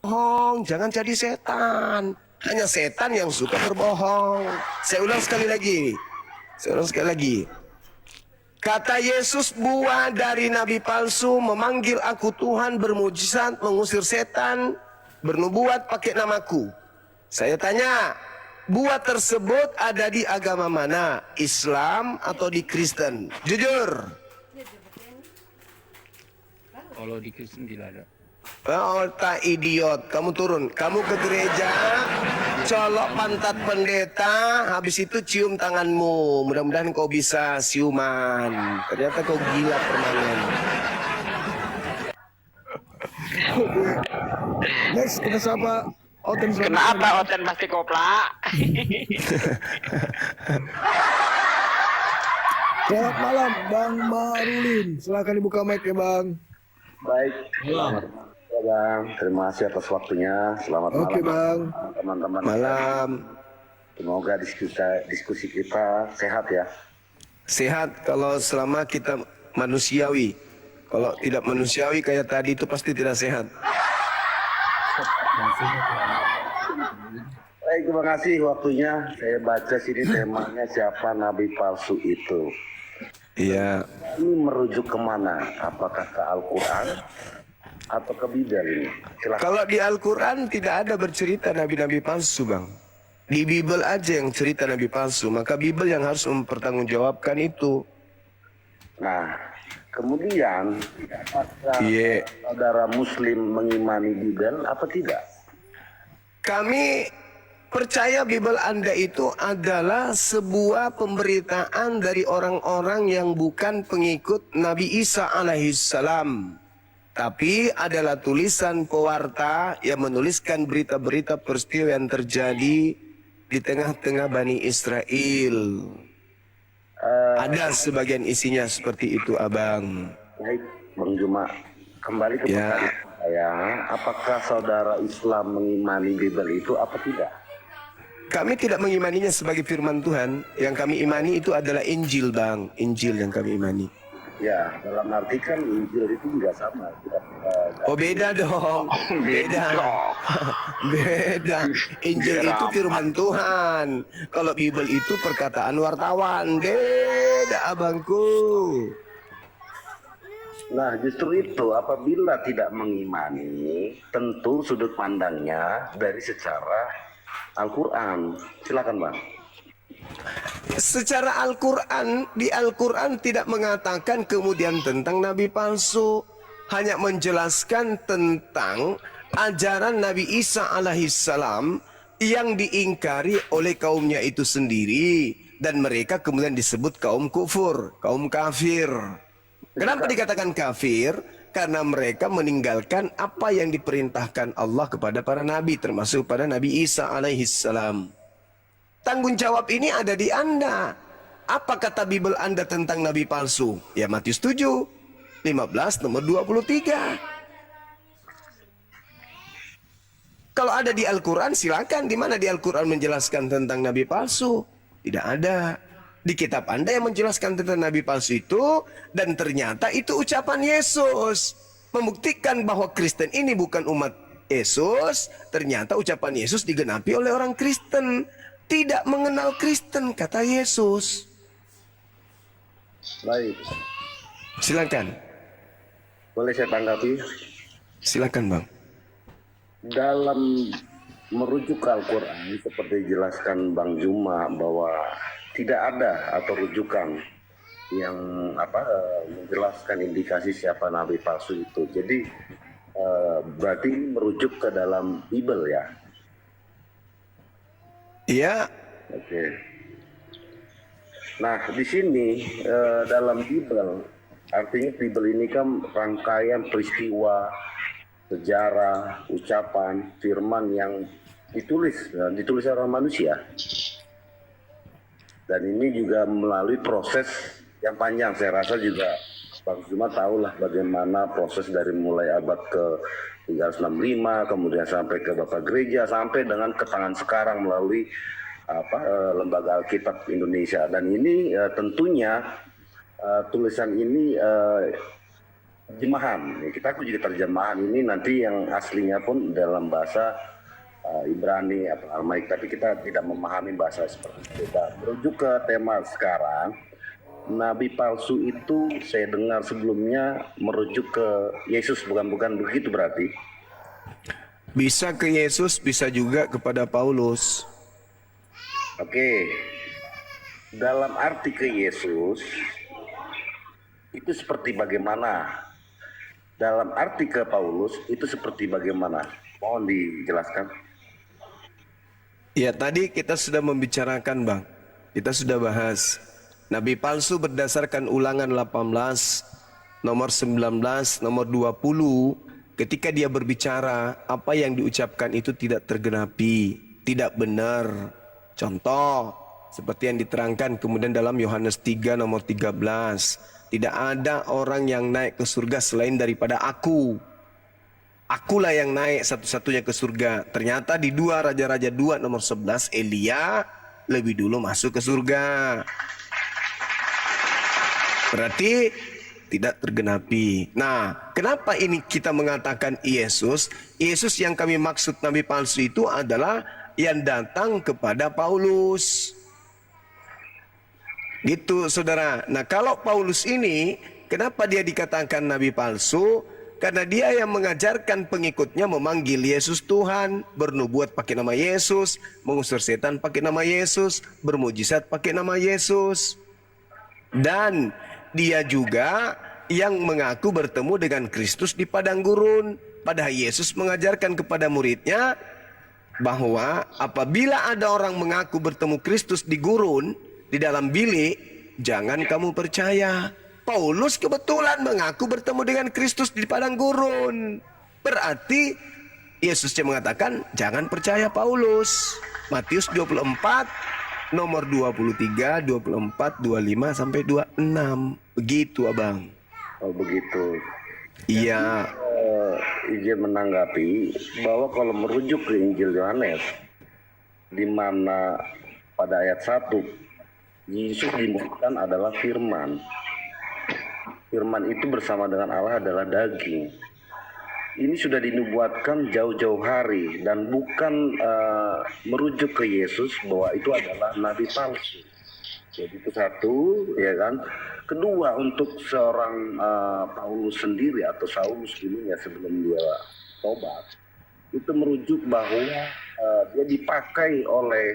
berbohong, jangan jadi setan. Hanya setan yang suka berbohong. Saya ulang sekali lagi. Kata Yesus, buah dari nabi palsu memanggil aku Tuhan, bermujizat, mengusir setan, bernubuat pakai namaku. Saya tanya, buah tersebut ada di agama mana? Islam atau di Kristen? Jujur. Kalau di Kristen tidak ada. Oh, tak idiot, kamu turun, kamu ke gereja, colok pantat pendeta, habis itu cium tanganmu. Mudah-mudahan kau bisa siuman. Ternyata kau gila permanen. Next kita sapa Oten selanjutnya. Kenapa Oten pasti koplak? Selamat malam Bang Marulin. Silakan dibuka mic ya Bang. Baik, selamat malam Bang. Terima kasih atas waktunya. Selamat malam. Oke Bang. Teman-teman. Malam. Semoga diskusi kita sehat ya. Sehat kalau selama kita manusiawi. Kalau tidak manusiawi kayak tadi itu pasti tidak sehat. Baik, terima kasih waktunya. Saya baca sini temanya siapa nabi palsu itu. Iya. Ini merujuk kemana? Apakah ke Al-Quran atau ke Bible ini? Silakan. Kalau di Al-Quran tidak ada bercerita nabi-nabi palsu, Bang. Di Bible aja yang cerita nabi palsu. Maka Bible yang harus mempertanggungjawabkan itu. Nah, kemudian apakah Iya. saudara Muslim mengimani Bible apa tidak? Kami percaya Bible Anda itu adalah sebuah pemberitaan dari orang-orang yang bukan pengikut Nabi Isa alaihissalam. Tapi adalah tulisan pewarta yang menuliskan berita-berita peristiwa yang terjadi di tengah-tengah Bani Israel. Ada sebagian isinya seperti itu, Abang. Baik, Bang Juma, kembali ke Ya. pertanyaan saya, apakah saudara Islam mengimani Bible itu apa tidak? Kami tidak mengimaninya sebagai firman Tuhan. Yang kami imani itu adalah Injil, Bang. Injil yang kami imani. Ya, dalam arti kan Injil itu juga sama. Oh, beda dong. Beda. Beda. Injil itu firman Tuhan. Kalau Bible itu perkataan wartawan. Beda, abangku. Nah, justru itu apabila tidak mengimani, tentu sudut pandangnya dari secara Al-Quran. Silakan, Bang. Secara Al-Quran, di Al-Quran tidak mengatakan kemudian tentang Nabi palsu. Hanya menjelaskan tentang ajaran Nabi Isa alaihissalam yang diingkari oleh kaumnya itu sendiri. Dan mereka kemudian disebut kaum kufur, kaum kafir. Kenapa dikatakan kafir? Karena mereka meninggalkan apa yang diperintahkan Allah kepada para nabi, termasuk pada Nabi Isa alaihissalam. Tanggung jawab ini ada di Anda. Apa kata Bible Anda tentang nabi palsu? Ya Matius 7, 15 nomor 23. Kalau ada di Al-Quran silakan. Di mana di Al-Quran menjelaskan tentang nabi palsu? Tidak ada. Di kitab Anda yang menjelaskan tentang nabi palsu itu, dan ternyata itu ucapan Yesus. Membuktikan bahwa Kristen ini bukan umat Yesus. Ternyata ucapan Yesus digenapi oleh orang Kristen. Tidak mengenal Kristen, kata Yesus. Baik. Silakan. Boleh saya tanggapi? Silakan, Bang. Dalam merujuk ke Al-Quran, seperti dijelaskan Bang Juma bahwa tidak ada atau rujukan yang menjelaskan indikasi siapa nabi palsu itu. Jadi berarti merujuk ke dalam Bible ya. Iya. Oke. Nah di sini dalam Bible, artinya Bible ini kan rangkaian peristiwa, sejarah, ucapan, firman yang ditulis oleh manusia. Dan ini juga melalui proses yang panjang. Saya rasa juga Bang Juma tahulah bagaimana proses dari mulai abad ke 365, kemudian sampai ke Bapak Gereja, sampai dengan ke tangan sekarang melalui Lembaga Alkitab Indonesia. Dan ini tentunya tulisan ini terjemahan. Ya, kita aku juga terjemahan ini nanti yang aslinya pun dalam bahasa Ibrani atau Aramaik, tapi kita tidak memahami bahasa seperti itu. Dan merujuk ke tema sekarang, nabi palsu itu saya dengar sebelumnya merujuk ke Yesus, bukan begitu berarti? Bisa ke Yesus, bisa juga kepada Paulus. Oke, dalam arti ke Yesus itu seperti bagaimana? Dalam arti ke Paulus itu seperti bagaimana? Mohon dijelaskan. Ya, tadi kita sudah membicarakan, Bang. Kita sudah bahas. Nabi palsu berdasarkan Ulangan 18, nomor 19, nomor 20. Ketika dia berbicara, apa yang diucapkan itu tidak tergenapi, tidak benar. Contoh, seperti yang diterangkan kemudian dalam Yohanes 3, nomor 13. Tidak ada orang yang naik ke surga selain daripada aku. Akulah yang naik satu-satunya ke surga. Ternyata di 2 Raja-Raja 2 nomor 11, Elia lebih dulu masuk ke surga. Berarti tidak tergenapi. Nah, kenapa ini kita mengatakan Yesus? Yesus yang kami maksud nabi palsu itu adalah yang datang kepada Paulus. Gitu, saudara. Nah, kalau Paulus ini, kenapa dia dikatakan nabi palsu? Karena dia yang mengajarkan pengikutnya memanggil Yesus Tuhan, bernubuat pakai nama Yesus, mengusir setan pakai nama Yesus, bermujizat pakai nama Yesus. Dan dia juga yang mengaku bertemu dengan Kristus di padang gurun. Padahal Yesus mengajarkan kepada muridnya bahwa apabila ada orang mengaku bertemu Kristus di gurun, di dalam bilik, jangan kamu percaya. Paulus kebetulan mengaku bertemu dengan Kristus di padang gurun. Berarti Yesus yang mengatakan jangan percaya Paulus. Matius 24 nomor 23, 24, 25 sampai 26. Begitu, Abang. Oh begitu. Iya. Izin menanggapi bahwa kalau merujuk ke Injil Yohanes, di mana pada ayat 1 Yesus dimuliakan adalah firman. Firman itu bersama dengan Allah adalah daging. Ini sudah dinubuatkan jauh-jauh hari dan bukan merujuk ke Yesus bahwa itu adalah nabi palsu. Jadi itu satu, ya kan. Kedua, untuk seorang Paulus sendiri atau Saulus dulunya sebelum dia tobat, itu merujuk bahwa dia dipakai oleh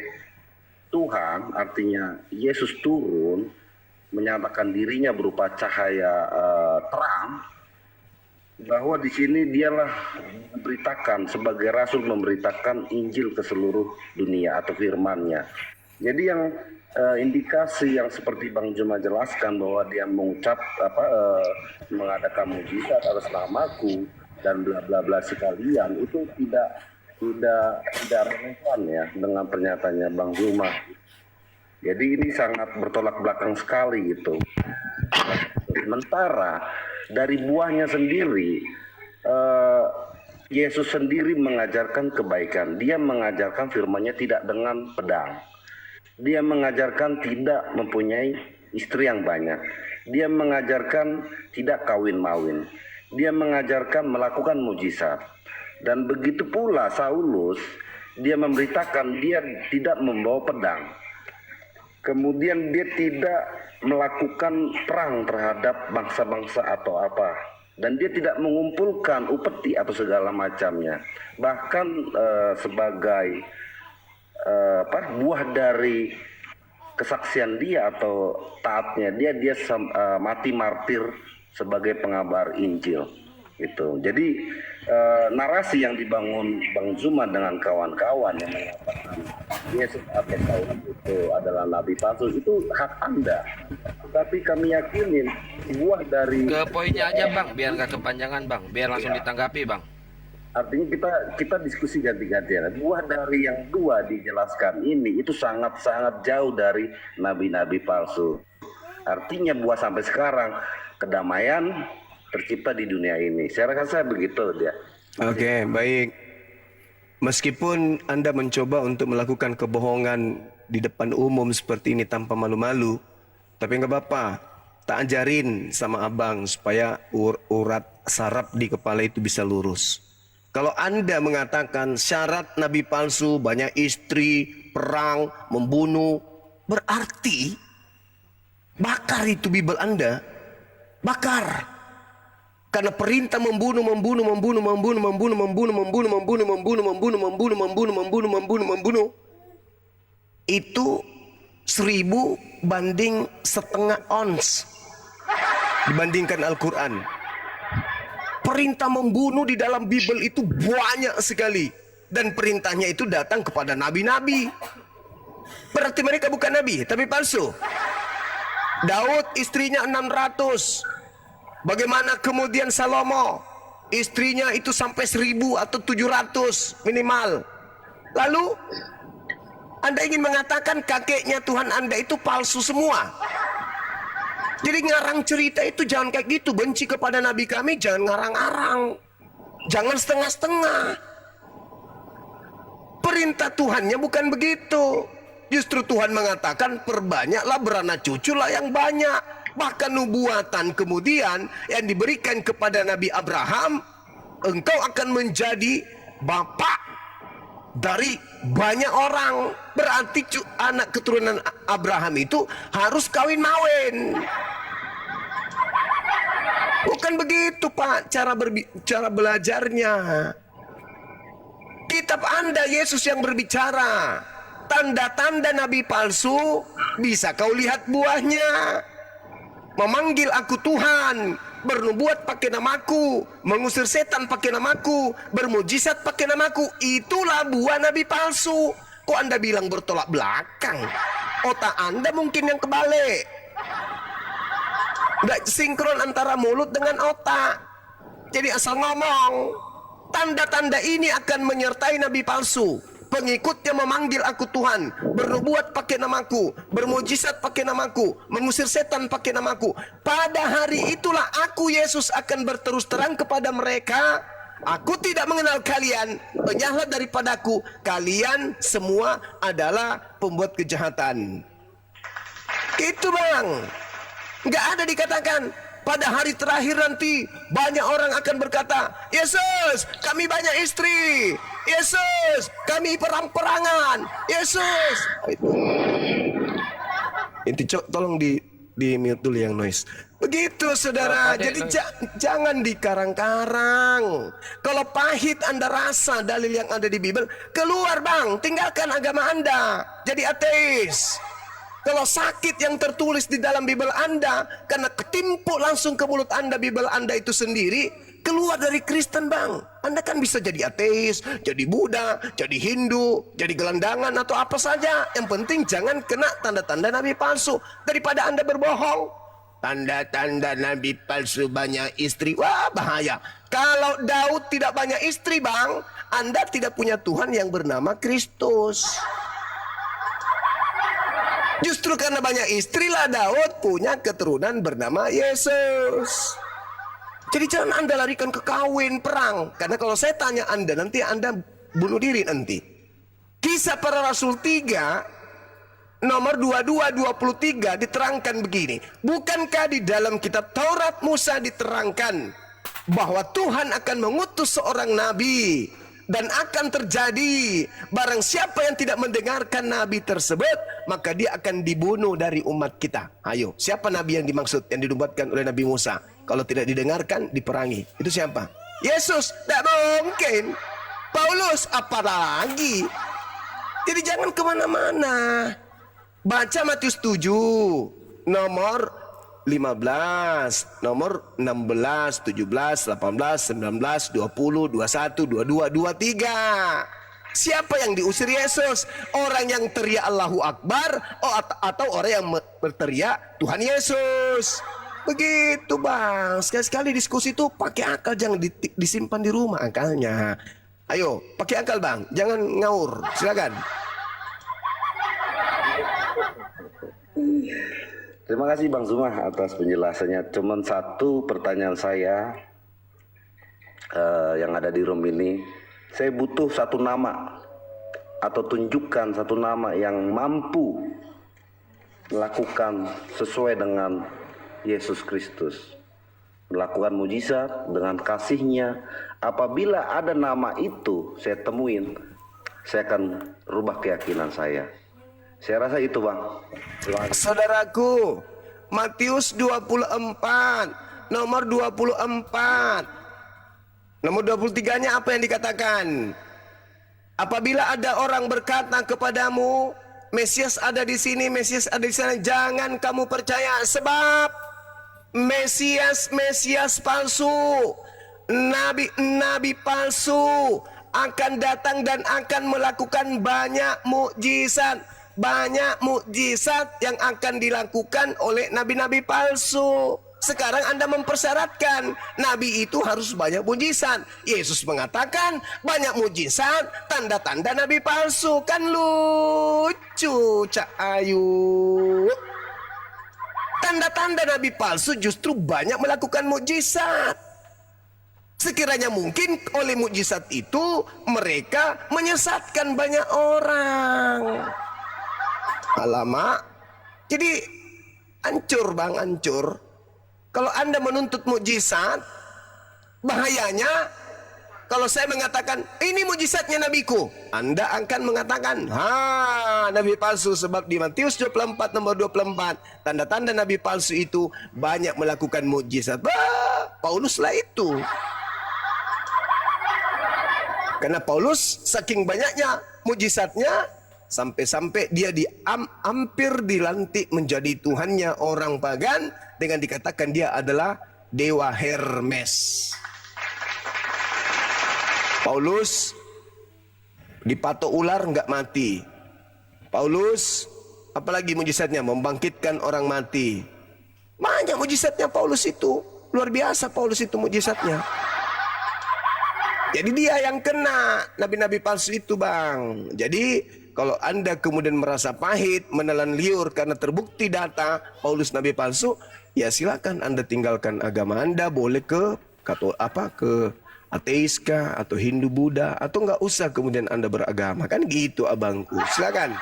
Tuhan, artinya Yesus turun menyatakan dirinya berupa cahaya terang, bahwa di sini dialah memberitakan sebagai rasul, memberitakan Injil ke seluruh dunia atau firman-Nya. Jadi yang indikasi yang seperti Bang Juma jelaskan bahwa dia mengucap mengadakan mujizat atas namaku dan bla bla bla sekalian, itu tidak relevan ya dengan pernyataannya Bang Juma. Jadi ini sangat bertolak belakang sekali gitu. Sementara dari buahnya sendiri, Yesus sendiri mengajarkan kebaikan. Dia mengajarkan firman-Nya tidak dengan pedang. Dia mengajarkan tidak mempunyai istri yang banyak. Dia mengajarkan tidak kawin-mawin. Dia mengajarkan melakukan mujizat. Dan begitu pula Saulus, dia memberitakan dia tidak membawa pedang. Kemudian dia tidak melakukan perang terhadap bangsa-bangsa atau apa. Dan dia tidak mengumpulkan upeti atau segala macamnya. Bahkan sebagai buah dari kesaksian dia atau taatnya dia mati martir sebagai pengabar Injil. Gitu. Jadi narasi yang dibangun Bang Zuma dengan kawan-kawan yang mengatakan Yesus atau Paulus itu adalah nabi palsu, itu hak Anda. Tapi kami yakinin buah dari Ke poinnya aja Bang, biar nggak kepanjangan Bang, biar langsung ditanggapi Bang. artinya kita diskusi ganti-gantian. Buah dari yang dua dijelaskan ini itu sangat-sangat jauh dari nabi-nabi palsu. Artinya buah sampai sekarang kedamaian tercipta di dunia ini. Saya rasa begitu dia. Oke, baik. Meskipun Anda mencoba untuk melakukan kebohongan di depan umum seperti ini tanpa malu-malu, tapi nggak apa-apa. tak ajarin sama abang supaya urat saraf di kepala itu bisa lurus. Kalau Anda mengatakan syarat nabi palsu, banyak istri, perang, membunuh, berarti bakar itu Bible Anda. Bakar. Karena perintah membunuh itu 1000 banding setengah ons dibandingkan Al-Quran. Perintah membunuh di dalam Bible itu banyak sekali, dan perintahnya itu datang kepada nabi-nabi. Berarti mereka bukan nabi, tapi palsu. Daud istrinya 600. Bagaimana kemudian Salomo? Istrinya itu sampai 1000 atau 700 minimal. Lalu Anda ingin mengatakan kakeknya Tuhan Anda itu palsu semua. Jadi ngarang cerita itu jangan kayak gitu. Benci kepada nabi kami jangan ngarang-ngarang. Jangan setengah-setengah. Perintah Tuhannya bukan begitu. Justru Tuhan mengatakan perbanyaklah beranak cuculah yang banyak. Bahkan nubuatan kemudian yang diberikan kepada Nabi Abraham, engkau akan menjadi bapak dari banyak orang. Berarti anak keturunan Abraham itu harus kawin-mawin. Bukan begitu Pak cara belajarnya. Kitab Anda Yesus yang berbicara. Tanda-tanda nabi palsu bisa kau lihat buahnya. Memanggil aku Tuhan, bernubuat pakai namaku, mengusir setan pakai namaku, bermujizat pakai namaku. Itulah buah nabi palsu. Kok Anda bilang bertolak belakang? Otak Anda mungkin yang kebalik. Nggak sinkron antara mulut dengan otak. Jadi asal ngomong. Tanda-tanda ini akan menyertai nabi palsu. Pengikutnya memanggil aku Tuhan, bernubuat pakai namaku, bermujizat pakai namaku, mengusir setan pakai namaku. Pada hari itulah aku Yesus akan berterus terang kepada mereka, aku tidak mengenal kalian, penyahlah daripadaku, kalian semua adalah pembuat kejahatan. Itu Bang. Nggak ada dikatakan pada hari terakhir nanti banyak orang akan berkata, Yesus, kami banyak istri. Yesus, kami perang-perangan. Yesus. Inti tolong di mute dulu yang noise. Begitu saudara. Jadi jangan dikarang-karang. Kalau pahit Anda rasa dalil yang ada di Bible, keluar Bang, tinggalkan agama Anda. Jadi ateis. Kalau sakit yang tertulis di dalam Bible Anda karena ketimpuk langsung ke mulut Anda Bible Anda itu sendiri, keluar dari Kristen Bang. Anda kan bisa jadi ateis, jadi Buddha, jadi Hindu, jadi gelandangan atau apa saja. Yang penting jangan kena tanda-tanda nabi palsu. Daripada Anda berbohong, tanda-tanda nabi palsu banyak istri, wah bahaya. Kalau Daud tidak banyak istri Bang, Anda tidak punya Tuhan yang bernama Kristus. Justru karena banyak istrilah Daud punya keturunan bernama Yesus. Jadi jangan Anda larikan ke kawin, perang. Karena kalau saya tanya Anda, nanti Anda bunuh diri nanti. Kisah Para Rasul 3, nomor 22-23 diterangkan begini. Bukankah di dalam kitab Taurat Musa diterangkan bahwa Tuhan akan mengutus seorang nabi, dan akan terjadi barang siapa yang tidak mendengarkan nabi tersebut, maka dia akan dibunuh dari umat kita. Ayo, siapa nabi yang dimaksud, yang dinubuatkan oleh Nabi Musa? Kalau tidak didengarkan, diperangi. Itu siapa? Yesus. Tidak mungkin. Paulus, apalagi. Jadi jangan kemana-mana. Baca Matius 7 nomor 15, nomor 16, 17, 18, 19, 20, 21, 22, 23. Siapa yang diusir Yesus? Orang yang teriak Allahu Akbar, atau orang yang berteriak Tuhan Yesus? Begitu Bang. Sekali-sekali diskusi itu pakai akal, jangan disimpan di rumah akalnya. Ayo, pakai akal Bang, jangan ngaur. Silakan. Terima kasih Bang Zuma atas penjelasannya. Cuman satu pertanyaan saya yang ada di room ini, saya butuh satu nama atau tunjukkan satu nama yang mampu melakukan sesuai dengan Yesus Kristus, melakukan mujizat dengan kasihnya. Apabila ada nama itu saya temuin, saya akan rubah keyakinan saya. Saya rasa itu, Bang. Terima kasih. Saudaraku, Matius 24, nomor 24. Nomor 23-nya apa yang dikatakan? Apabila ada orang berkata kepadamu, Mesias ada di sini, Mesias ada di sana, jangan kamu percaya, sebab Mesias palsu, nabi palsu akan datang dan akan melakukan banyak mukjizat. Banyak mukjizat yang akan dilakukan oleh nabi-nabi palsu. Sekarang Anda mempersyaratkan nabi itu harus banyak mukjizat. Yesus mengatakan banyak mukjizat, tanda-tanda nabi palsu. Kan lucu, Cak Ayu. Tanda-tanda nabi palsu justru banyak melakukan mukjizat. Sekiranya mungkin oleh mukjizat itu mereka menyesatkan banyak orang. Alamak. Jadi hancur, Bang, hancur. Kalau Anda menuntut mukjizat, bahayanya kalau saya mengatakan ini mukjizatnya nabiku, Anda akan mengatakan nabi palsu. Sebab di Matius 24 nomor 24, tanda-tanda nabi palsu itu banyak melakukan mukjizat. Pauluslah itu. Karena Paulus saking banyaknya mukjizatnya, sampai-sampai dia hampir dilantik menjadi tuhannya orang pagan dengan dikatakan dia adalah dewa Hermes. Paulus dipatok ular nggak mati. Paulus apalagi mujizatnya, membangkitkan orang mati. Banyak mujizatnya Paulus itu, luar biasa Paulus itu mujizatnya. Jadi dia yang kena nabi-nabi palsu itu, Bang. Jadi kalau Anda kemudian merasa pahit, menelan liur karena terbukti data Paulus nabi palsu, ya silakan Anda tinggalkan agama Anda, boleh ke ateis kah, atau Hindu Buddha, atau nggak usah kemudian Anda beragama, kan gitu abangku. Silakan.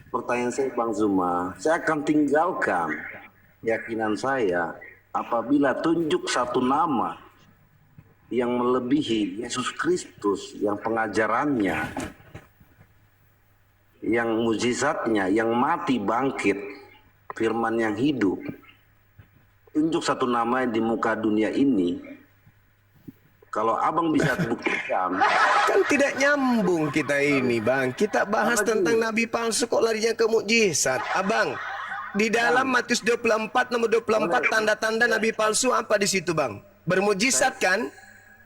Pertanyaan saya, Bang Zuma, saya akan tinggalkan keyakinan saya apabila tunjuk satu nama yang melebihi Yesus Kristus, yang pengajarannya, yang mujizatnya, yang mati bangkit, firman yang hidup. Tunjuk satu nama di muka dunia ini. Kalau abang bisa buktikan. Kan tidak nyambung kita ini, Bang. Kita bahas tentang nabi palsu kok larinya ke mukjizat. Abang, di dalam Matius 24 nomor 24 tanda-tanda nabi palsu apa di situ, Bang? Bermujizat kan?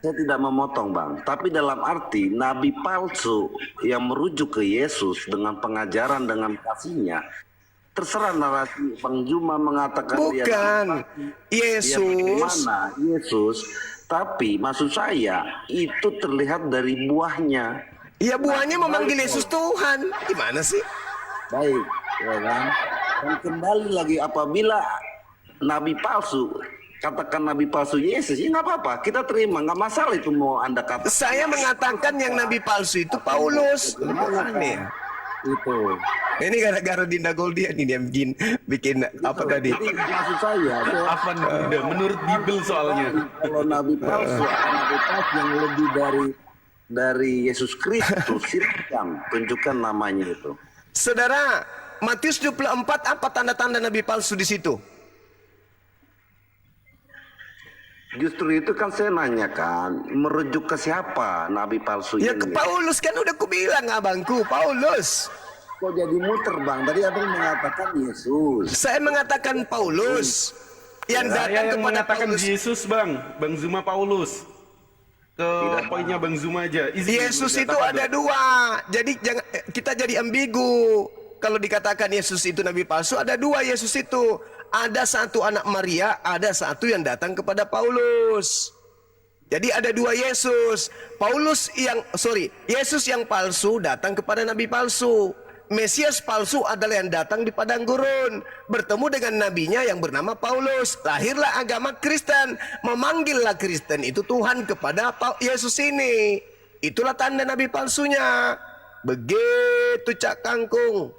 Saya tidak memotong, Bang, tapi dalam arti nabi palsu yang merujuk ke Yesus dengan pengajaran, dengan kasihnya, terserah narasi Bang Juma mengatakan bukan Yesus. Mana Yesus, tapi maksud saya itu terlihat dari buahnya. Ya buahnya memanggil Yesus Tuhan. Gimana sih? Baik, ya kan? Dan kembali lagi apabila nabi palsu, katakan nabi palsu Yesus, ya nggak apa-apa, kita terima, nggak masalah itu mau Anda katakan. Saya mengatakan yang nabi palsu itu Paulus. Aneh. Itu. Ini gara-gara Dinda Goldia nih dia bikin apa tadi? Jadi maksud saya, Apa menurut Bible soalnya? kalau nabi palsu yang lebih dari Yesus Kristus, silakan tunjukkan namanya itu. Saudara, Matius 24 apa tanda-tanda nabi palsu di situ? Justru itu kan saya nanyakan, merujuk ke siapa nabi palsu Ya ini? ke Paulus, kan udah kubilang abangku, Paulus. Kok jadi muter, Bang? Tadi abang mengatakan Yesus. Saya mengatakan Paulus yang Saya datang yang kepada mengatakan Paulus. Yesus, Bang Zuma Paulus. Ke poinnya Bang Zuma aja. Yesus itu ada dua. Jadi jangan kita jadi ambigu. Kalau dikatakan Yesus itu nabi palsu, ada dua Yesus itu. Ada satu anak Maria, ada satu yang datang kepada Paulus. Jadi ada dua Yesus. Yesus yang palsu datang kepada nabi palsu. Mesias palsu adalah yang datang di padang gurun, bertemu dengan nabinya yang bernama Paulus. Lahirlah agama Kristen, memanggillah Kristen itu Tuhan kepada Yesus ini. Itulah tanda nabi palsunya. Begitu, Cak Kangkung.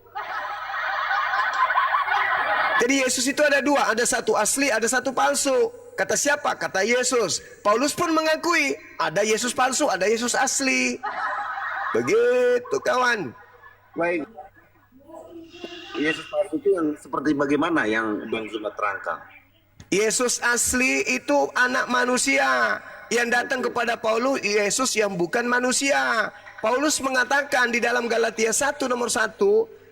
Jadi Yesus itu ada dua, ada satu asli, ada satu palsu. Kata siapa? Kata Yesus. Paulus pun mengakui ada Yesus palsu, ada Yesus asli. Begitu kawan. Baik. Yesus palsu itu yang seperti bagaimana yang Bang Zuma terangkan? Yesus asli itu anak manusia yang datang kepada Paulus, Yesus yang bukan manusia. Paulus mengatakan di dalam Galatia 1 nomor 1,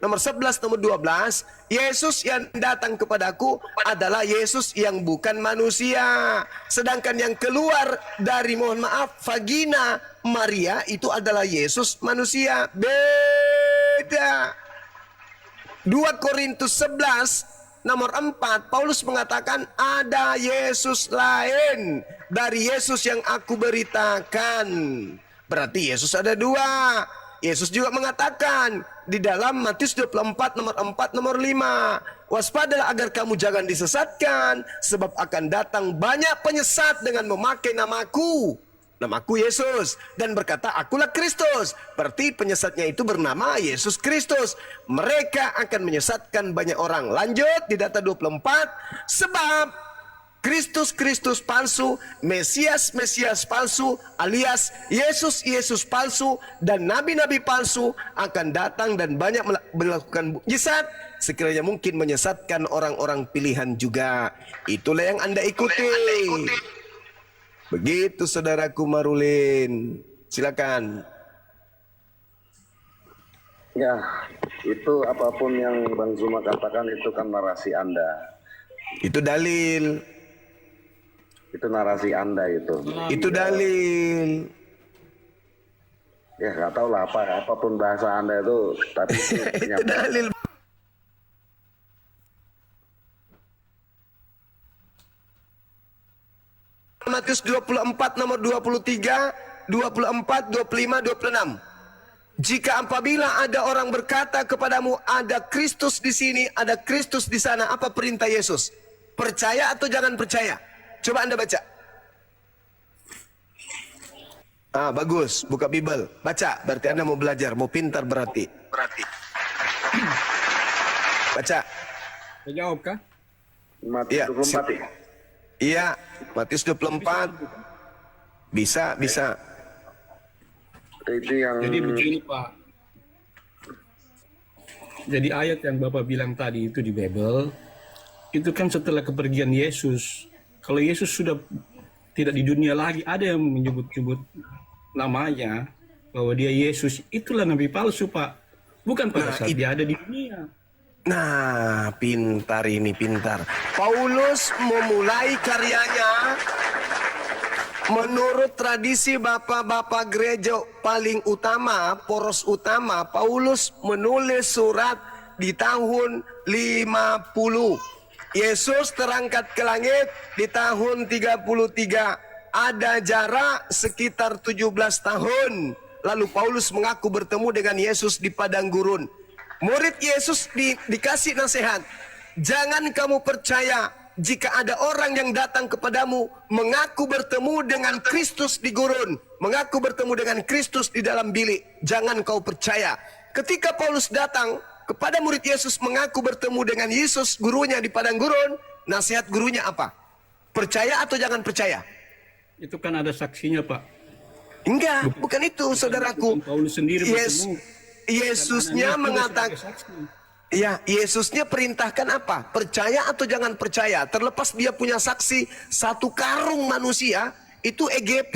nomor 11, nomor 12, Yesus yang datang kepadaku adalah Yesus yang bukan manusia. Sedangkan yang keluar dari, mohon maaf, vagina Maria itu adalah Yesus manusia. Beda. 2 Korintus 11 nomor 4, Paulus mengatakan ada Yesus lain dari Yesus yang aku beritakan. Berarti Yesus ada dua. Yesus juga mengatakan di dalam Matius 24 nomor 4 nomor 5, waspadalah agar kamu jangan disesatkan, sebab akan datang banyak penyesat dengan memakai namaku Yesus, dan berkata akulah Kristus. Berarti penyesatnya itu bernama Yesus Kristus. Mereka akan menyesatkan banyak orang. Lanjut di data 24, sebab Kristus palsu, Mesias palsu, alias Yesus palsu, dan nabi-nabi palsu akan datang dan banyak melakukan mukjizat, sekiranya mungkin menyesatkan orang-orang pilihan juga. Itulah yang Anda ikuti. Begitu saudaraku Marulin. Silakan. Ya, itu apapun yang Bang Zuma katakan itu kan narasi Anda. Itu dalil. Itu narasi Anda itu. Itu dalil. Ya nggak tahu lah apapun bahasa Anda itu, tapi Itu dalil. Matius 24 nomor 23, 24, 25, 26. Jika apabila ada orang berkata kepadamu ada Kristus di sini, ada Kristus di sana, apa perintah Yesus? Percaya atau jangan percaya? Coba Anda baca. Bagus, buka Bible. Baca, berarti Anda mau belajar, mau pintar berarti. Baca. Jawab kah? Matius 24 ya? Iya, Matius 24. Bisa. Itu yang Jadi begini Pak. Jadi ayat yang Bapak bilang tadi itu di Bible, itu kan setelah kepergian Yesus. Kalau Yesus sudah tidak di dunia lagi, ada yang menyebut-nyebut namanya bahwa dia Yesus, itulah nabi palsu Pak. Bukan pada saat dia ada di dunia. Nah, pintar ini, pintar. Paulus memulai karyanya menurut tradisi bapak-bapak gereja paling utama, poros utama. Paulus menulis surat di tahun 50. Yesus terangkat ke langit di tahun 33. Ada jarak sekitar 17 tahun. Lalu Paulus mengaku bertemu dengan Yesus di padang gurun. Murid Yesus dikasih nasihat. Jangan kamu percaya jika ada orang yang datang kepadamu mengaku bertemu dengan Kristus di gurun, mengaku bertemu dengan Kristus di dalam bilik. Jangan kau percaya. Ketika Paulus datang kepada murid Yesus mengaku bertemu dengan Yesus gurunya di padang gurun, nasihat gurunya apa? Percaya atau jangan percaya? Itu kan ada saksinya Pak. Enggak, bukan itu saudaraku. Paulus sendiri bertemu. Yesusnya mengatakan, ya, Yesusnya perintahkan apa? Percaya atau jangan percaya? Terlepas dia punya saksi satu karung manusia, itu EGP.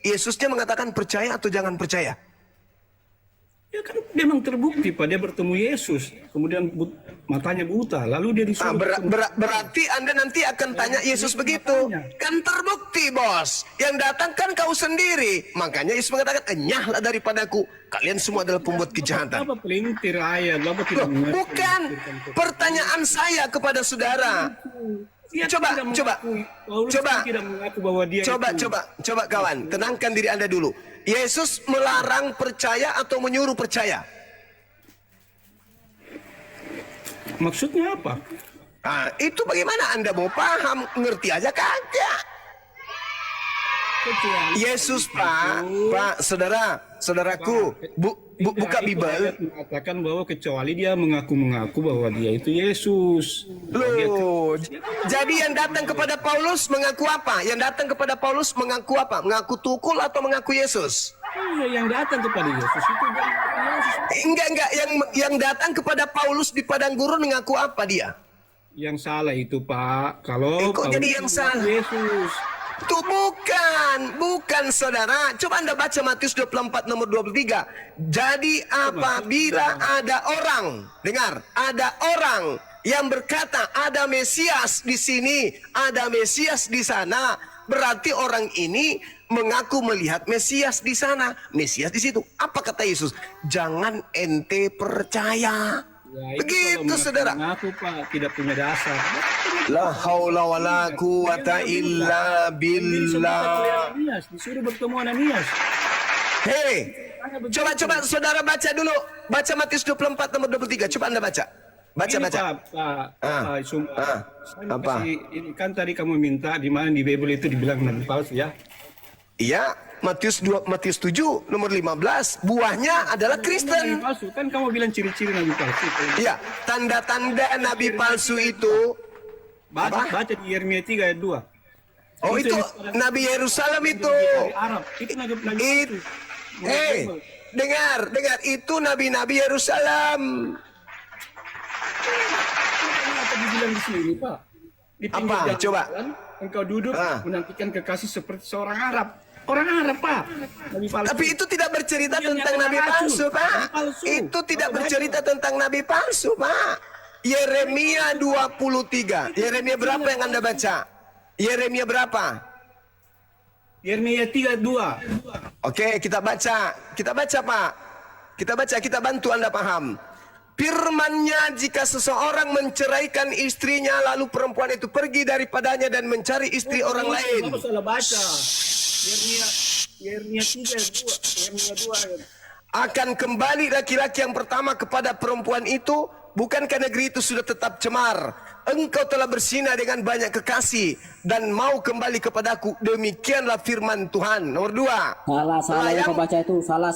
Yesusnya mengatakan percaya atau jangan percaya? Ya kan memang terbukti Pak, dia bertemu Yesus, kemudian matanya buta, lalu dia disuruh. Berarti Anda nanti akan tanya Yesus begitu. Kan terbukti bos, yang datang kan kau sendiri. Makanya Yesus mengatakan, enyahlah daripadaku, kalian semua adalah pembuat kejahatan. Apa pelintir ayat, Bapak tidak Loh, mengerti. bukan pertanyaan saya kepada saudara. Dia Coba tidak mengaku bahwa dia coba kawan, tenangkan diri Anda dulu. Yesus melarang percaya atau menyuruh percaya? Maksudnya apa? Itu bagaimana Anda mau paham? Ngerti aja kagak? Yesus, Pak, saudaraku, buka Bible. Mengatakan bahwa kecuali dia mengaku bahwa dia itu Yesus. Loh, jadi yang datang kepada Paulus mengaku apa? Yang datang kepada Paulus mengaku apa? Mengaku tukul atau mengaku Yesus? Iya, yang datang kepada Yesus itu dia Yesus. Enggak, yang datang kepada Paulus di padang gurun mengaku apa dia? Yang salah itu, Pak. Kalau Kok Paulus jadi yang salah? Yesus. Itu bukan saudara. Coba Anda baca Matius 24 nomor 23. Jadi apabila ada orang, dengar, ada orang yang berkata ada Mesias di sini, ada Mesias di sana, berarti orang ini mengaku melihat Mesias di sana, Mesias di situ. Apa kata Yesus? Jangan ente percaya. Ya, itu Begitu kalau saudara. mengaku, Pak, tidak punya dasar. La haula wala quwata illa billah. Disuruh bertemu Ananias. Hei, coba saudara baca dulu. Baca Matius 24 nomor 23. Coba Anda baca. Baca. Sumpah. Apa? Ini kan tadi kamu minta di mana di Bible itu dibilang nabi palsu ya. Iya, Matius 7 nomor 15. Buahnya adalah Nabi Kristen. palsu kan kamu bilang ciri-ciri nabi palsu. Iya, tanda-tanda nabi palsu itu. Baca di Yeremia 3 ayat 2. Oh, itu Nabi Yerusalem itu. Dari Arab. Itu nabi palsu. Hei, dengar, itu nabi-nabi Yerusalem. Apa dibilang di sini, Pak? Di pinggir Apa? jalan, Coba. Engkau duduk menantikan kekasih seperti seorang Arab. Orang Arab, Pak. Nabi palsu. Tapi itu tidak bercerita Dia tentang nyata nabi racun. palsu, Pak. Nabi palsu. Itu tidak bercerita tentang nabi palsu, Pak. Yeremia 23. Yeremia berapa yang Anda baca? Yeremia berapa? Yeremia 3:2. Oke, kita baca, Pak. Kita bantu Anda paham. Firman-Nya, jika seseorang menceraikan istrinya lalu perempuan itu pergi daripadanya dan mencari istri orang lain. Kamu salah baca. Yeremia 3:2. Yeremia 2 ayat. Akan kembali laki-laki yang pertama kepada perempuan itu. Bukankah negeri itu sudah tetap cemar? Engkau telah bersinah dengan banyak kekasih dan mau kembali kepadaku. Demikianlah firman Tuhan. Nomor 2. Salah yang kau baca itu. Salah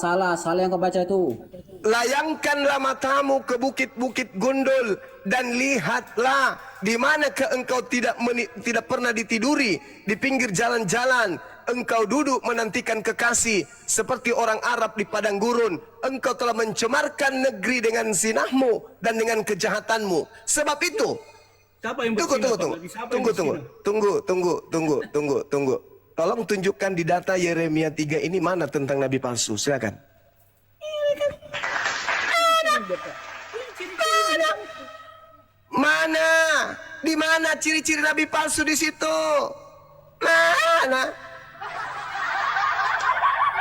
yang kau baca itu. Layangkanlah matamu ke bukit-bukit gundul dan lihatlah di manakah engkau tidak pernah ditiduri di pinggir jalan-jalan. Engkau duduk menantikan kekasih seperti orang Arab di padang gurun. Engkau telah mencemarkan negeri dengan zinahmu dan dengan kejahatanmu. Sebab itu, Siapa yang bersinah, Pak? Bagi siapa yang bersinah? tunggu. Tolong tunjukkan di data Yeremia 3 ini mana tentang nabi palsu. Silakan. Mana? Di mana ciri-ciri nabi palsu di situ?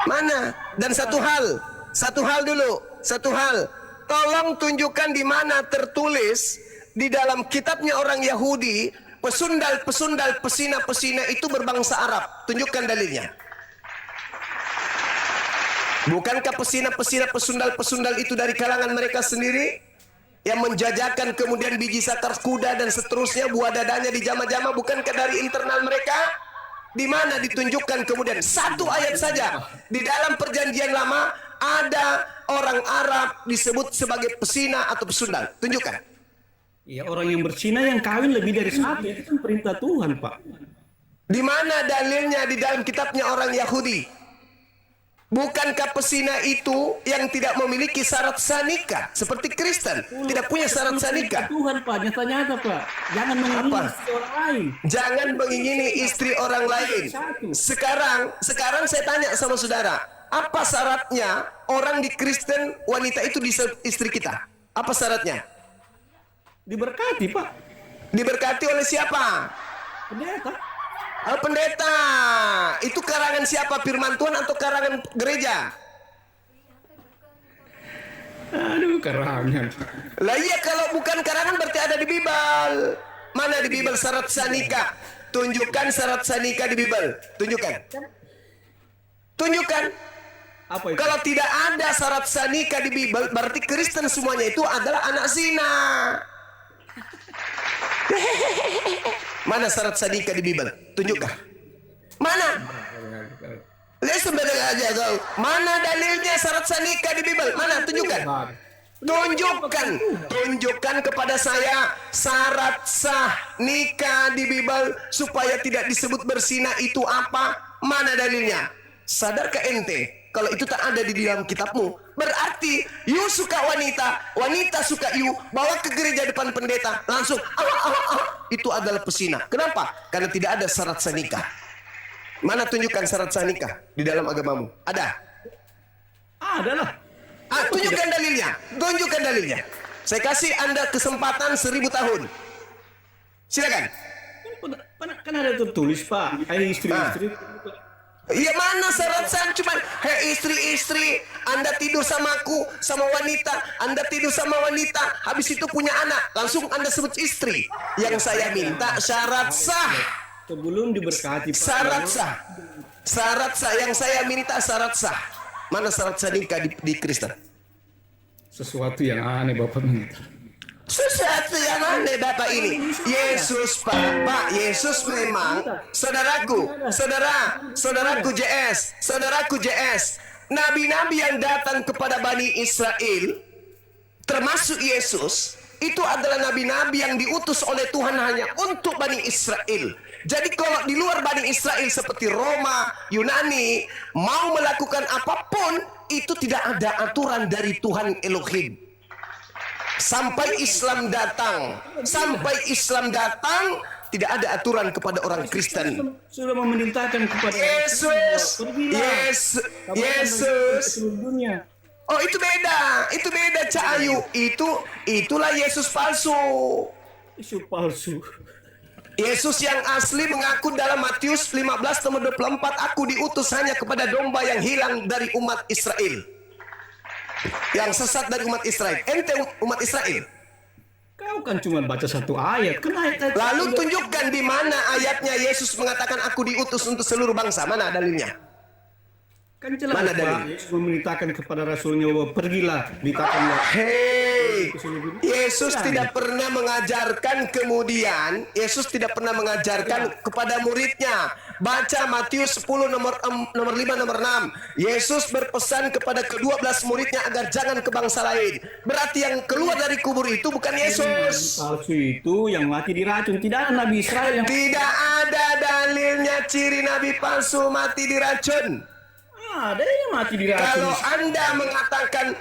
Mana? Dan satu hal dulu. Tolong tunjukkan di mana tertulis di dalam kitabnya orang Yahudi, pesundal, pesina itu berbangsa Arab. Tunjukkan dalilnya. Bukankah pesina, pesundal itu dari kalangan mereka sendiri? Yang menjajakan kemudian biji sakar kuda dan seterusnya, buah dadanya di jama-jama, bukankah dari internal mereka? Di mana ditunjukkan kemudian satu ayat saja di dalam perjanjian lama ada orang Arab disebut sebagai pesina atau pesundal. Tunjukkan. Ya, orang yang berzina yang kawin lebih dari satu itu kan perintah Tuhan, Pak. Di mana dalilnya di dalam kitabnya orang Yahudi? Bukankah pesina itu yang tidak memiliki syarat sanikah seperti Kristen, tidak punya syarat sanikah? Tuhan, Pak, nyata-nyata, Pak. Jangan mengingini istri orang lain. Jangan mengingini istri orang lain. Sekarang saya tanya sama saudara, apa syaratnya orang di Kristen wanita itu di istri kita? Apa syaratnya? Diberkati, Pak. Diberkati oleh siapa? Pendeta. Pendeta. Itu karangan siapa? Firman Tuhan atau karangan gereja? Aduh, karangan. Lah iya, kalau bukan karangan berarti ada di Bible. Mana di Bible syarat sanikah? Tunjukkan syarat sanikah di Bible. Tunjukkan. Apa itu? Kalau tidak ada syarat sanikah di Bible, berarti Kristen semuanya itu adalah anak zina. Mana syarat sanikah di Bible? Tunjukkan. Mana? Sebenarnya aja kau. Mana dalilnya syarat sah nikah di Bible? Mana? Tunjukkan. Tunjukkan kepada saya syarat sah nikah di Bible supaya tidak disebut berzina itu apa? Mana dalilnya? Sadarkah ente kalau itu tak ada di dalam kitabmu? Berarti you suka wanita, wanita suka you, bawa ke gereja depan pendeta, langsung itu adalah pesina. Kenapa? Karena tidak ada syarat sah nikah. Mana tunjukkan syarat sah nikah di dalam agamamu? Ada? Ada lah. Tunjukkan dalilnya. Tunjukkan dalilnya. Saya kasih Anda kesempatan 1000 tahun. Silakan. Kan ada tertulis, Pak. Istri-istri. Ya mana syarat sah? Cuman hei istri-istri, Anda tidur sama aku, sama wanita, Anda tidur sama wanita, habis itu punya anak, langsung Anda sebut istri. Yang saya minta syarat sah. Sebelum diberkati, Pak. Syarat sah. Syarat sah yang saya minta syarat sah. Mana syarat sah nikah di Kristen? Sesuatu yang aneh Bapak minta. Sesuatu yang aneh Bapak ini. Yesus Pak Yesus memang saudaraku JS. Nabi-nabi yang datang kepada Bani Israel, termasuk Yesus, itu adalah nabi-nabi yang diutus oleh Tuhan hanya untuk Bani Israel. Jadi kalau di luar Bani Israel seperti Roma, Yunani, mau melakukan apapun, itu tidak ada aturan dari Tuhan Elohim. Sampai Islam datang, tidak ada aturan kepada orang Kristen. Sudah memerintahkan kepada Yesus. Oh itu beda Cak Ayu. Itulah Yesus palsu. Yesus palsu. Yesus yang asli mengaku dalam Matius 15:24, aku diutus hanya kepada domba yang hilang dari umat Israel. Yang sesat dari umat Israel. Ente umat Israel. Kau kan cuma baca satu ayat. Lalu tunjukkan di mana ayatnya Yesus mengatakan aku diutus untuk seluruh bangsa. Mana dalilnya? Kan jelas Mana Pak, dalilnya? Yesus memerintahkan kepada rasulnya bahwa pergilah, dikatakanlah. Hei, Yesus tidak pernah mengajarkan kepada muridnya. Baca Matius 10 nomor 5 nomor 6. Yesus berpesan kepada ke-12 muridnya agar jangan ke bangsa lain. Berarti yang keluar dari kubur itu bukan Yesus. Palsu itu yang mati diracun. Tidak ada Nabi Israel yang Tidak ada dalilnya ciri nabi palsu mati diracun. ada yang mati diracun. Kalau Anda mengatakan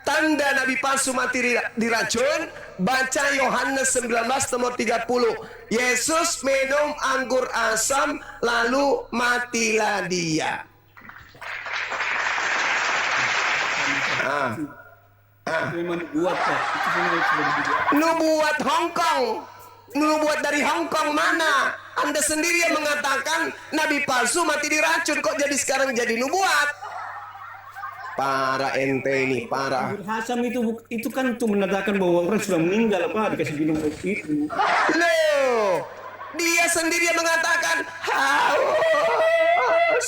tanda nabi palsu mati diracun, baca Yohanes 19 nomor 30. Yesus minum anggur asam lalu matilah dia. Memang buat Pak. Itu semua sudah dibuat. Nubuat Hongkong. Nubuat dari Hongkong mana? Anda sendiri yang mengatakan nabi palsu mati diracun, kok jadi sekarang jadi nubuat? Para ente ini, para. Hasam itu kan untuk menandakan bahwa orang sudah meninggal Pak, dikasih minum itu. Loh, dia sendiri yang mengatakan haus.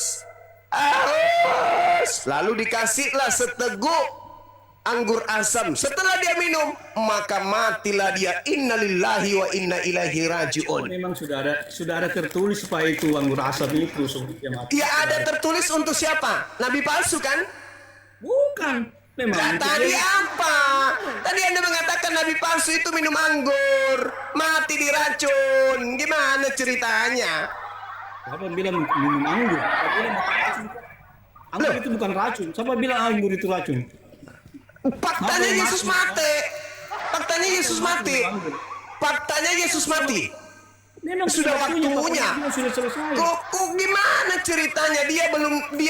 Lalu dikasihlah seteguk anggur asam. Setelah dia minum, maka matilah dia. Innalillahi wa inna ilaihi rajiun. Memang sudah ada tertulis supaya itu anggur asam itu dia mati. Ya ada tertulis untuk siapa? Nabi palsu kan? Bukan. Memang Tadi apa? Tadi Anda mengatakan nabi palsu itu minum anggur, mati diracun. Gimana ceritanya? Siapa bilang minum anggur? Siapa bilang makan racun? Anggur itu bukan racun. Siapa bilang anggur itu racun? Faktanya Yesus mati. Faktanya Yesus mati. Memang Sudah waktunya. Sudah selesai. Kok gimana ceritanya? Dia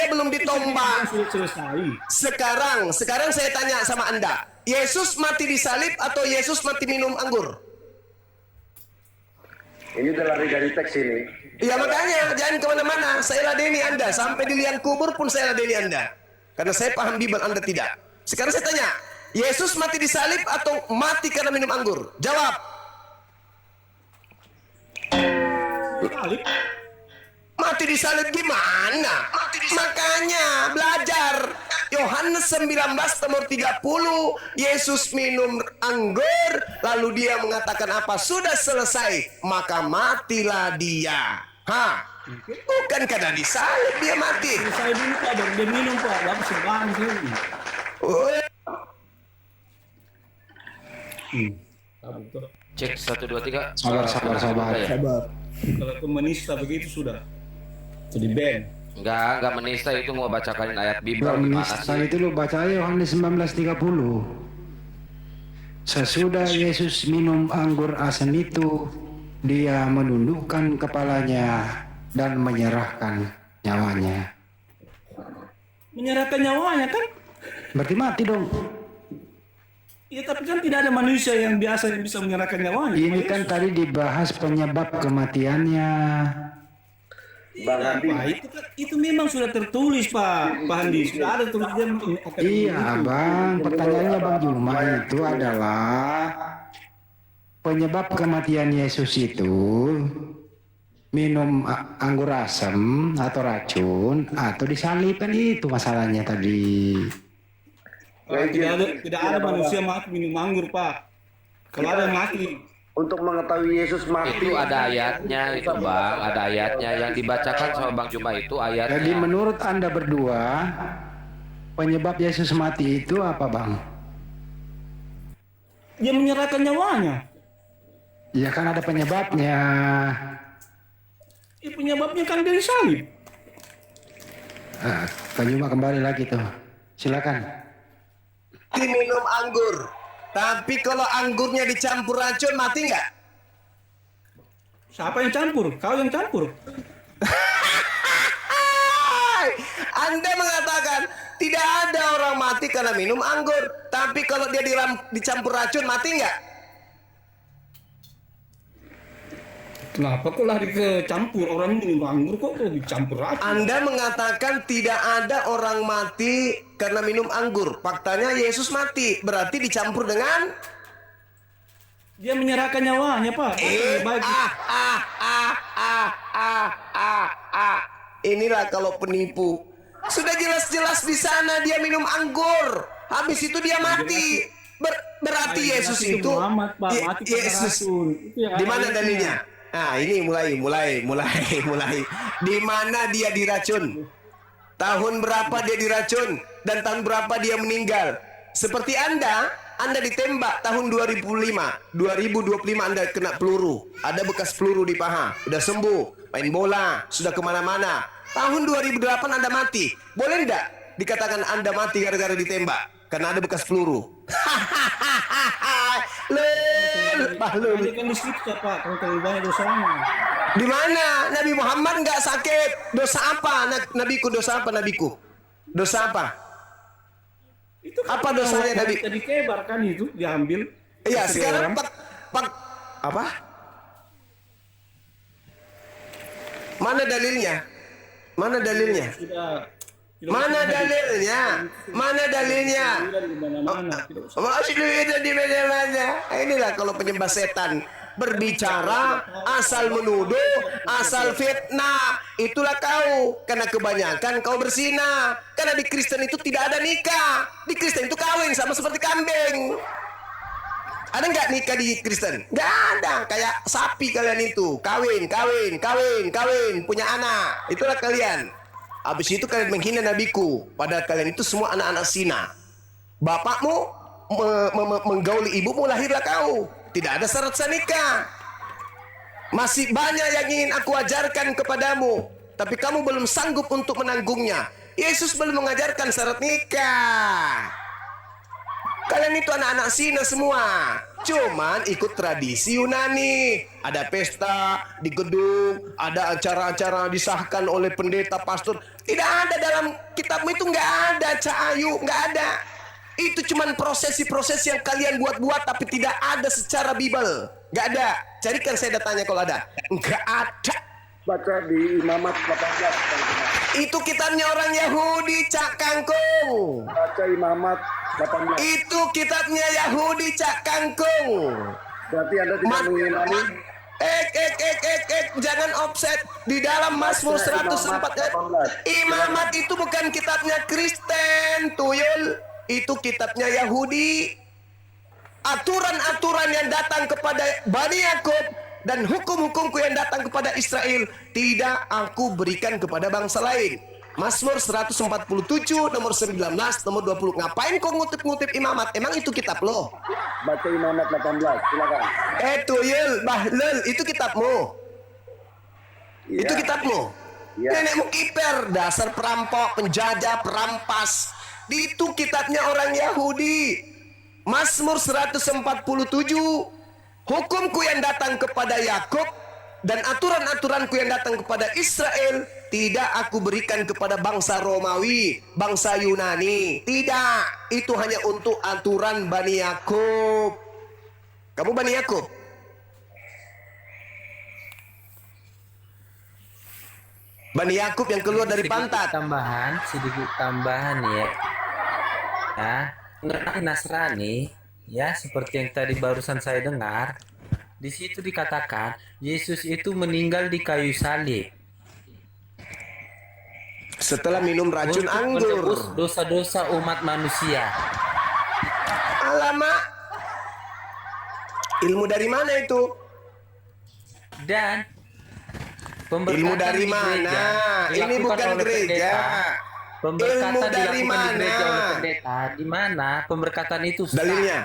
belum ditombak. Sudah selesai. Sekarang saya tanya sama Anda. Yesus mati disalib atau Yesus mati minum anggur? Ini udah lari dari teks ini. Ya makanya jangan kemana-mana. Saya ladeni Anda. Sampai di liang kubur pun saya ladeni Anda. Karena saya paham Bible, Anda tidak. Sekarang saya tanya. Yesus mati disalib atau mati karena minum anggur? Jawab. Mati disalib gimana? Makanya belajar. Yohanes 19 nomor 30. Yesus minum anggur. Lalu dia mengatakan apa? Sudah selesai. Maka matilah dia. Bukan karena disalib dia mati. Saya dulu Pak, baru dia minum Pak, bapak sebahan sih. Oh, Cek 1 2 3. Sabar. Ya? Sabar. Kalau komunista begitu sudah jadi ban. Enggak menista itu mau bacakan ayat Bible gimana Tadi sih? itu lu baca Yohanes 19:30. Sesudah Yesus minum anggur asin itu, dia menundukkan kepalanya dan menyerahkan nyawanya. Menyerahkan nyawanya kan? Berarti mati dong. Ya tapi kan tidak ada manusia yang biasa yang bisa menyerahkan nyawanya. Ini kan tadi dibahas penyebab kematiannya. Bang Handi, Pak, itu memang sudah tertulis Pak Handi, sudah ada tulisan. Iya Bang, pertanyaannya Bang Juma itu adalah penyebab kematian Yesus itu minum anggur asam atau racun atau disalibkan, itu masalahnya tadi. Tidak ada manusia mati minum anggur Pak. Kalau ada yang mati. untuk mengetahui Yesus mati, Itu ada ayatnya itu Bang, ada ayatnya yang dibacakan sama Bang Juma itu Jadi ayatnya. menurut Anda berdua, penyebab Yesus mati itu apa Bang? Dia menyerahkan nyawanya. Ya kan ada penyebabnya. Penyebabnya kan dari salib. Pak Juma kembali lagi tuh. Silakan. diminum anggur. Tapi kalau anggurnya dicampur racun mati nggak? Siapa yang campur? Kau yang campur. Anda mengatakan tidak ada orang mati karena minum anggur. Tapi kalau dia dicampur racun mati nggak? Kenapa kok lari ke campur? Orang minum anggur kok dicampur racun? Anda mengatakan tidak ada orang mati karena minum anggur. Faktanya Yesus mati. Berarti dicampur dengan Dia menyerahkan nyawanya Pak. Baik. Inilah kalau penipu. Sudah jelas-jelas di sana dia minum anggur. Habis itu dia mati. Berarti Yesus itu Muhammad, Pak, mati karena Yesus. racun. Itu yang Di mana ayatnya. dalilnya? Nah, ini mulai. Di mana dia diracun? Tahun berapa dia diracun? Dan tahun berapa dia meninggal? Seperti Anda ditembak tahun 2005. 2025 Anda kena peluru. Ada bekas peluru di paha. Udah sembuh. Main bola. Sudah kemana-mana. Tahun 2008 Anda mati. Boleh enggak dikatakan Anda mati gara-gara ditembak? Karena ada bekas peluru. Ini kan disiksa Pak, kalau terlalu banyak dosanya. Di mana Nabi Muhammad nggak sakit? Dosa apa? Nabiku dosa apa? Nabiku dosa apa? Itu kan Apa dosanya Nabi? Tadi kebar kan itu diambil. Iya, Istri sekarang orang. pak apa? Mana dalilnya? Mana dalilnya? Sudah Mana dalilnya? Mana dalilnya? Masih ada di mana-mana. Inilah kalau penyembah setan. Berbicara, asal menuduh, asal fitnah. Itulah kau. Karena kebanyakan kau berzina. Karena di Kristen itu tidak ada nikah. Di Kristen itu kawin sama seperti kambing. Ada nggak nikah di Kristen? Nggak ada. Kayak sapi kalian itu. Kawin. Punya anak. Itulah kalian. Habis itu kalian menghina nabiku. Padahal kalian itu semua anak-anak zina. Bapakmu menggauli ibumu, lahirlah kau. Tidak ada syarat sah nikah. Masih banyak yang ingin aku ajarkan kepadamu. Tapi kamu belum sanggup untuk menanggungnya. Yesus belum mengajarkan syarat nikah. Kalian itu anak-anak zina semua. Cuman ikut tradisi Yunani. Ada pesta di gedung, ada acara-acara disahkan oleh pendeta, pastor. Tidak ada dalam kitabmu itu, nggak ada, Cak Ayu, nggak ada. Itu cuman prosesi-prosesi yang kalian buat-buat, tapi tidak ada secara Bible. Nggak ada. Carikan saya datanya kalau ada. Nggak ada. baca di Imamat 18. Itu kitabnya orang Yahudi, Cak Kangkung. Baca Imamat 18. Itu kitabnya Yahudi, Cak Kangkung. Berarti Anda tidak mengimani Jangan offset di dalam Mazmur 104. Imamat itu bukan kitabnya Kristen, tuyul. Itu kitabnya Yahudi. Aturan-aturan yang datang kepada Bani Yakub dan hukum-hukumku yang datang kepada Israel tidak aku berikan kepada bangsa lain. Mazmur 147 nomor 19 nomor 20. Ngapain kau ngutip-ngutip imamat? Emang itu kitab lo? Baca Imamat 18, silakan. Tuyul, Bahlul, itu kitabmu. Iya. Itu kitabmu. Iya. Nenekmu kiper, dasar perampok, penjajah, perampas. Itu kitabnya orang Yahudi. Mazmur 147. Hukumku yang datang kepada Yakub dan aturan-aturanku yang datang kepada Israel tidak aku berikan kepada bangsa Romawi, bangsa Yunani. Tidak, itu hanya untuk aturan Bani Yakub. Kamu Bani Yakub? Bani Yakub yang keluar dari pantat. Sedikit tambahan ya. Ya, mengenai Nasrani, ya seperti yang tadi barusan saya dengar, di situ dikatakan Yesus itu meninggal di kayu salib Setelah minum racun untuk anggur. menebus dosa-dosa umat manusia. Alamak. Ilmu dari mana itu? Dan pemberkatan Ilmu dari di mana? gereja Ini dilakukan bukan oleh gereja. pendeta. Pemberkatan Ilmu dari dilakukan di gereja oleh mana? pendeta. Di mana pemberkatan itu sah. Dalilnya?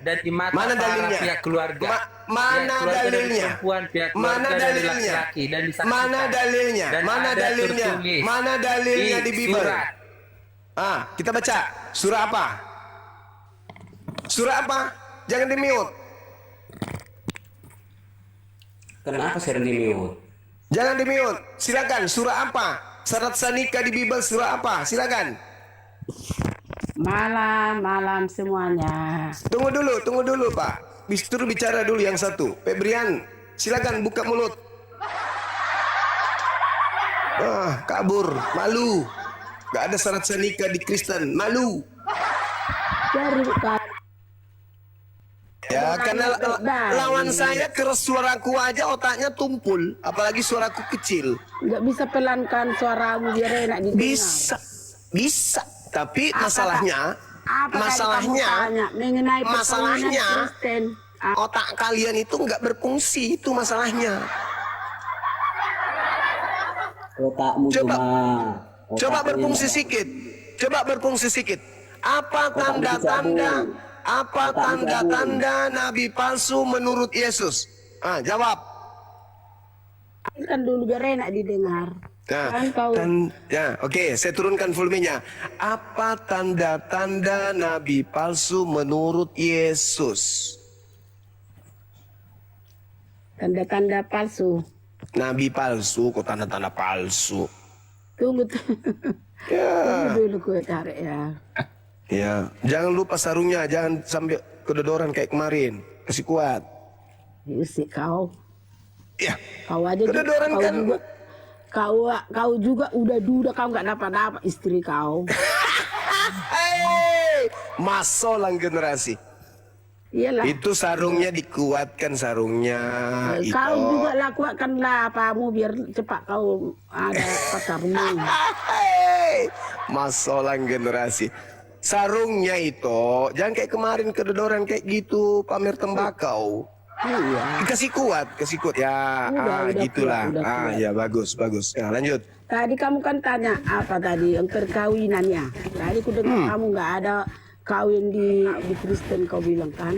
Dan di mata Mana para dalilnya? pihak keluarga. Mana Pihak keluarga dari dalilnya? perempuan, pihak Mana keluarga dari dalilnya? laki-laki, dan disaksikan. Mana dalilnya? Dan Mana ada dalilnya? tertulis Mana dalilnya di Bible? surat. Kita baca. Surah apa? Surah apa? Jangan di-mute. Kenapa sering di-mute? Jangan di-mute. Silakan. Surah apa? Syarat sanika di Bible surah apa? Silakan. Malam semuanya. Tunggu dulu Pak. Bistru bicara dulu yang satu. Febrian, silakan buka mulut. Kabur, malu. Gak ada syarat sanika di Kristen, malu. Cari kan. Ya, karena lawan saya keras suaraku aja otaknya tumpul, apalagi suaraku kecil. Nggak bisa pelankan suaramu biar enak didengar. Bisa. Tapi Apa masalahnya, mengenai masalahnya, Kristen. otak kalian itu nggak berfungsi, itu masalahnya. Otakmu Coba berfungsi sedikit. Coba berfungsi sedikit. Apa tanda-tanda? Apa tanda-tanda nabi palsu menurut Yesus? Jawab. Kan dulu biar enak didengar. Kan kau Oke, saya turunkan volumenya. Apa tanda-tanda nabi palsu menurut Yesus? tanda-tanda palsu. Nabi palsu, kok tanda-tanda palsu? Tunggu dulu gue cari ya. Ya, jangan lupa sarungnya, jangan sampai kedodoran kayak kemarin. Kasih kuat. Sih kau. Ya. Kau aja kedodoran kau kan. juga, kau juga udah duda kau nggak dapat istri kau. Masolang generasi. Iyalah. Itu sarungnya dikuatkan sarungnya. Kau juga lakukanlah apamu biar cepat kau ada pacarmu. Masolang generasi. Sarungnya itu jangan kayak kemarin kedodoran kayak gitu pamer tembakau. Iya. Kasih kuat ya. Udah Gitulah. kuat. Ya bagus. Ya, lanjut. Tadi kamu kan tanya apa tadi yang perkawinannya. Tadi ku dengar kamu nggak ada kawin di Kristen kau bilang kan.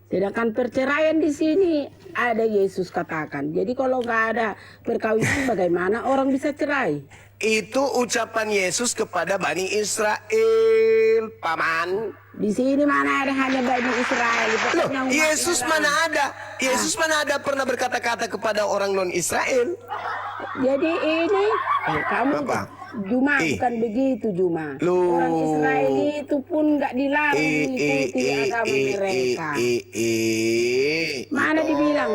Sedangkan perceraian di sini ada Yesus katakan. Jadi kalau nggak ada perkawinan bagaimana orang bisa cerai? Itu ucapan Yesus kepada Bani Israel, Paman. Di sini mana ada hanya Bani Israel. Loh, Yesus mana ada? Yesus mana ada pernah berkata-kata kepada orang non Israel? Jadi ini kamu Apa? Juma bukan begitu Juma. Loh. Orang Israel itu pun nggak dilarang mengikuti agama mereka. Mana dibilang?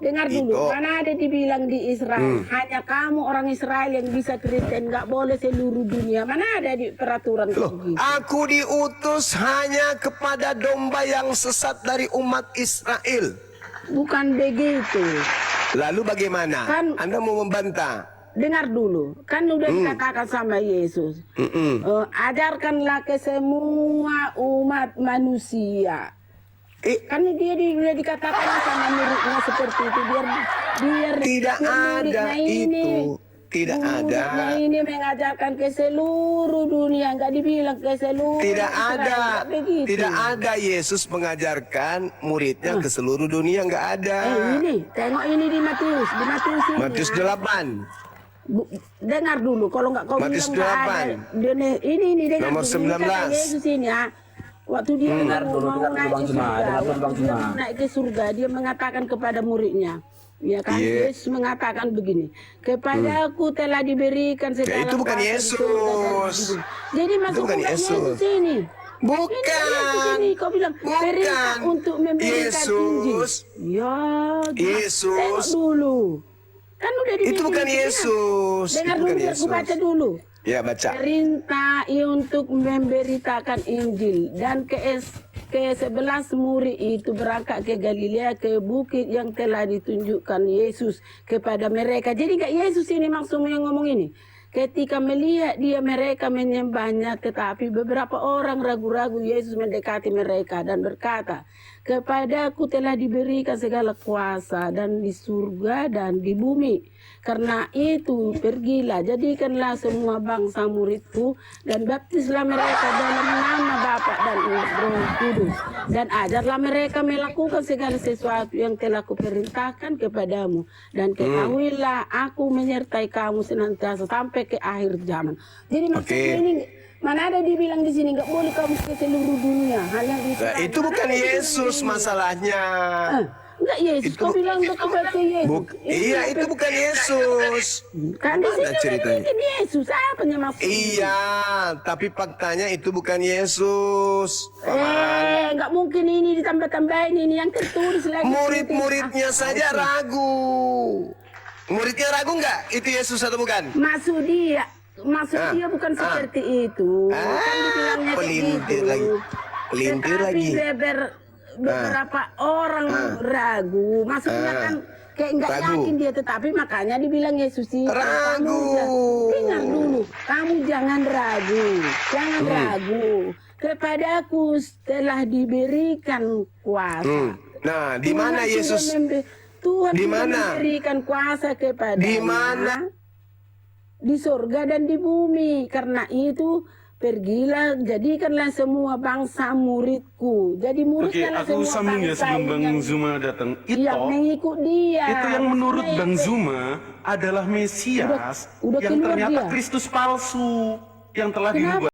Dengar dulu, mana ada dibilang di Israel hanya kamu orang Israel yang bisa Kristen, nggak boleh seluruh dunia. Mana ada di peraturan begitu? Aku diutus hanya kepada domba yang sesat dari umat Israel. Bukan begitu. Lalu bagaimana? Kan- Anda mau membantah? Dengar dulu, kan udah dikatakan sama Yesus, ajarkanlah ke semua umat manusia. Kan dia udah dikatakan sama muridnya seperti itu biar Tidak muridnya ada itu. Tidak ada. muridnya ini mengajarkan ke seluruh dunia, nggak dibilang ke seluruh Tidak Israel, ada. nggak begitu. Tidak ada Yesus mengajarkan muridnya ke seluruh dunia, nggak ada. Ini tengok ini di Matius ini. Matius ya. 8. Dengar dulu, kalau nggak kau Matius bilang nggak ada. 8. Ini dengar Nomor dulu. Ini kata 19. Yesus ini ya. Waktu dia mau naik ke surga, waktu dia mau naik ke surga, dia mengatakan kepada muridnya, ya kan? Iya. Yesus mengatakan begini, kepada aku telah diberikan segala itu bukan kuasa di Yesus. surga dan di bumi. Jadi maksud bukan bukan Yesus. Yesus ini. Bukan. Ini Yesus ini, kau bilang perintah untuk memberikan Injil. Yesus. Ya, Yesus. tengok dulu. Kan udah Itu bukan dibikin, Yesus. Dengar Itu dulu, bukan biar aku Yesus. baca dulu. Ya, baca. Perintah untuk memberitakan Injil dan ke-11 murid itu berangkat ke Galilea ke bukit yang telah ditunjukkan Yesus kepada mereka. Jadi nggak Yesus ini maksudnya ngomong ini. Ketika melihat dia mereka menyembahnya, tetapi beberapa orang ragu-ragu, Yesus mendekati mereka dan berkata, kepadaku telah diberikan segala kuasa dan di surga dan di bumi. Karena itu pergilah, jadikanlah semua bangsa muridku dan baptislah mereka dalam nama Bapa dan Roh Kudus. Dan ajarlah mereka melakukan segala sesuatu yang telah kuperintahkan kepadamu. Dan ketahuilah aku menyertai kamu senantiasa sampai ke akhir zaman. Jadi maksudnya ini mana ada dibilang di sini nggak boleh kamu ke seluruh dunia. Hanya di Nah, itu bukan Yesus masalahnya. Enggak Yesus, kau bilang betul baca Yesus. Iya, itu bukan Yesus. Kan di sini Mana ceritanya? bikin Yesus, apa yang maksudnya? Iya, tapi faktanya itu bukan Yesus. Nggak mungkin ini ditambah-tambahin ini yang tertulis lagi. Murid-muridnya saja ragu. Muridnya ragu nggak? Itu Yesus atau bukan? Maksud dia bukan seperti itu. Kan dibilangnya kayak pelintir gitu. lagi. Pelintir Tetapi lagi. beberapa orang ragu. Maksudnya kan kayak nggak Ragu. yakin dia, tetapi makanya dibilang Yesus itu. Ragu. Dengar dulu, kamu jangan ragu, jangan ragu. Kepadaku telah diberikan kuasa. Nah, di mana Tuhan Yesus? Tuhan Di sudah mana? memberikan kuasa kepada Di mana? Di surga dan di bumi. Karena itu pergilah, jadikanlah semua bangsa muridku. Jadi Oke, muridkanlah aku semua sambung ya bangsa sebelum Bang yang Zuma datang. yang mengikut dia. Itu yang menurut Maksudnya Bang itu- Zuma adalah Mesias Udah yang keluar ternyata dia. Kristus palsu yang telah Kenapa? diubah